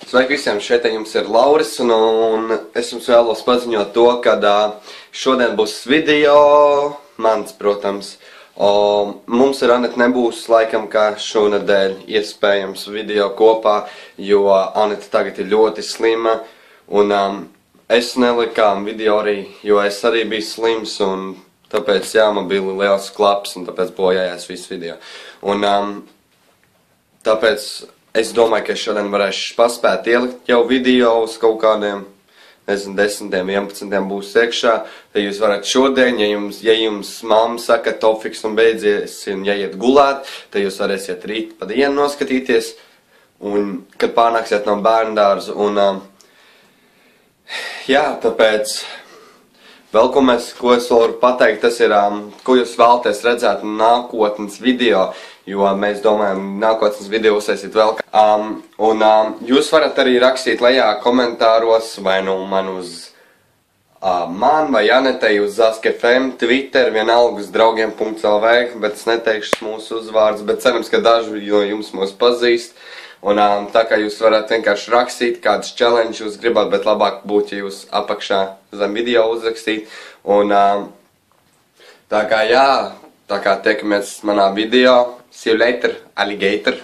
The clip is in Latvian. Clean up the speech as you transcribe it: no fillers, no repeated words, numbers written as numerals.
Sveiki visiem, šeit jums ir Lauris, un es jums vēlos paziņot to, ka šodien būs video, mans, protams, mums ar Anetu nebūs laikam kā šonadēļ iespējams video kopā, jo Aneta tagad ir ļoti slima, un es nelikām video arī, jo es arī biju slims, un tāpēc, jā, man bija liels klaps, un tāpēc bojājās visu video. Un tāpēc es domāju, ka es šodien varēšu paspēt ielikt jau video uz kaut kādiem, nezinu, 10, 11 būs iekšā. Tad jūs varat šodien, ja jums mamma saka, tofiks un beidzies, un jāiet gulēt, tad jūs varēsiet rīt pa dienu noskatīties, un kad pārnāksiet no bērndārza. Un, jā, tāpēc vēl ko es varu pateikt, tas ir, ko jūs vēlaties redzēt nākotnes video, jo mēs domājam nākotnes video uztaisīt vēl. Jūs varat arī rakstīt lejā komentāros, vai nu man uz man vai Anetai uz Zask.fm, Twitter, vienalga uz draugiem.lv, bet es neteikšu mūsu uzvārds, bet cerams, ka daži no jums mūs pazīst. Un tā kā jūs varat vienkārši rakstīt, kādas challenge jūs gribat, bet labāk būtu, ja jūs apakšā zem video uzrakstīt. Un tā kā jā, tā kā tiekamies manā video. See you later, alligator.